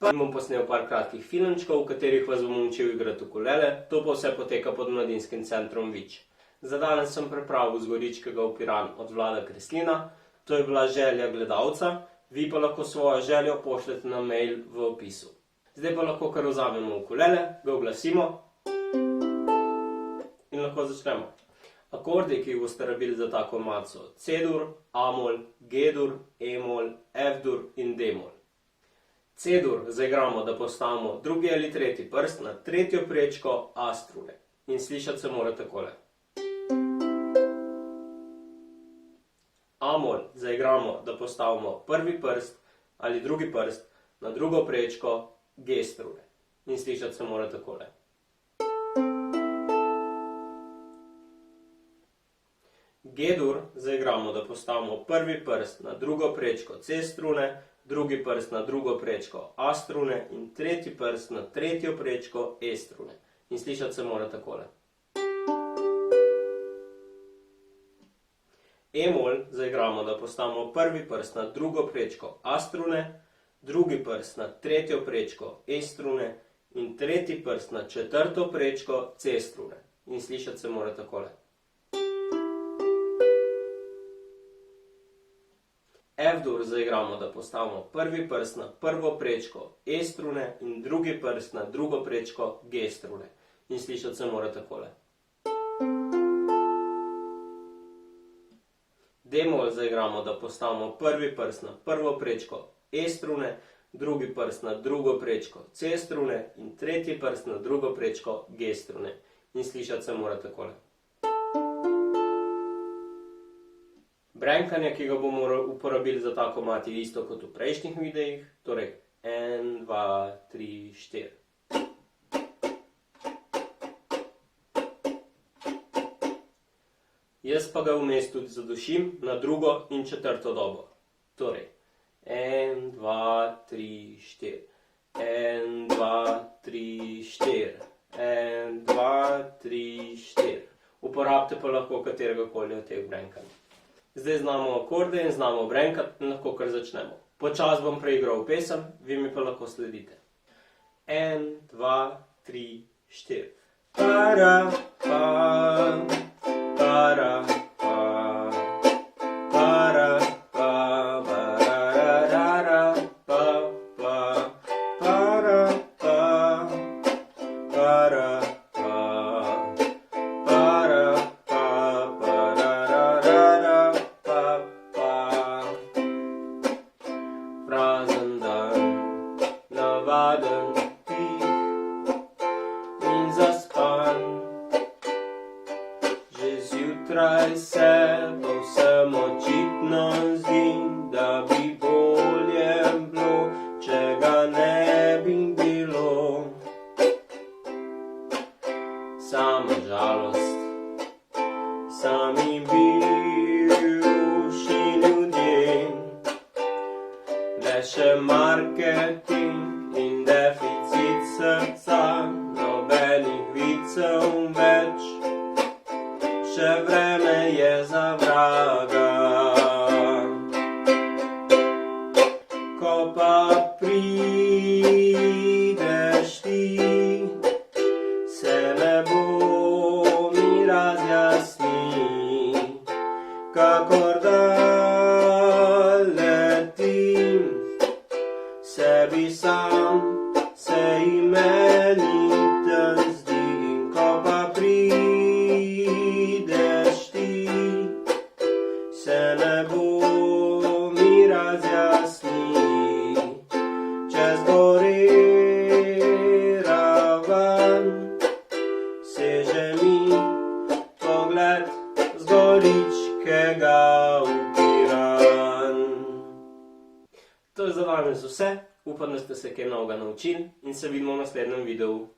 Bom posnel par kratkih filmčkov, v katerih vas bom učil igrati ukulele, to pa vse poteka pod Mladinskim centrom Vič. Za danes sem pripravil z Goričkega v Piran od Vlada Kreslina, to je bila želja gledalca, vi pa lahko svojo željo pošljete na mail v opisu. Zdaj pa lahko kar vzamemo ukulele, ga oglasimo in lahko začnemo. Akordi, ki jih boste rabili za ta komad so C-dur, A-mol, G-dur, E-mol, F-dur in D-mol. C-dur zaigramo, da postavimo drugi ali tretji prst na tretjo prečko A strune. In slišati se mora takole. A-mol zaigramo, da postavimo prvi prst ali drugi prst na drugo prečko G strune. In slišati se mora takole. G-dur zaigramo, da postavimo prvi prst na drugo prečko C strune, drugi prst na drugo prečko A strune in tretji prst na tretjo prečko E strune. In slišati se mora takole. E-mol zaigramo, da postavimo prvi prst na drugo prečko A strune, drugi prst na tretjo prečko E strune in tretji prst na četrto prečko C strune. In slišati se mora takole. F-dur zaigramo, da postavimo prvi prst na prvo prečko E strune in drugi prst na drugo prečko G strune. In slišati se mora takole. D-mol zaigramo, da postavimo prvi prst na prvo prečko E strune, drugi prst na drugo prečko C strune in tretji prst na drugo prečko G strune. In slišati se mora takole. Brenkanje, ki ga bomo uporabili za ta komad, je isto kot v prejšnjih videih, torej 1, 2, 3, 4. Jaz pa ga vmes tudi zadušim na drugo in četrto dobo. Torej 1, 2, 3, 4. 1, 2, 3, 4. 1, 2, 3, 4. Uporabite pa lahko katerega koli od teh brenkanj. Zdaj znamo akorde in znamo brenkati in lahko kar začnemo. Počas bom preigral pesem, vi mi pa lahko sledite. 1, 2, 3, 4. Para, pa, para, pa, para, pa, bararara, pa, pa, para, pa, para, navaden, tih in zaspan. Že zjutraj se povsem očitno zdi, da bi bolje bilo, če ga ne bi bilo. Sama žalost, sami bivši ljudje, le še marketing in deficit srca, nobenih vicev več, še vreme je za vraga. Ko pa prideš ti, se nebo mi razjasni, kakor da letim, sebi sam se imeniten zdi. Ko pa prideš ti, se nebo mi razjasni, čez gori raven seže mi pogled z Goričkega v Piran. To je za danes vse, upam, da ste se kaj novega naučili in se vidimo v naslednjem videu.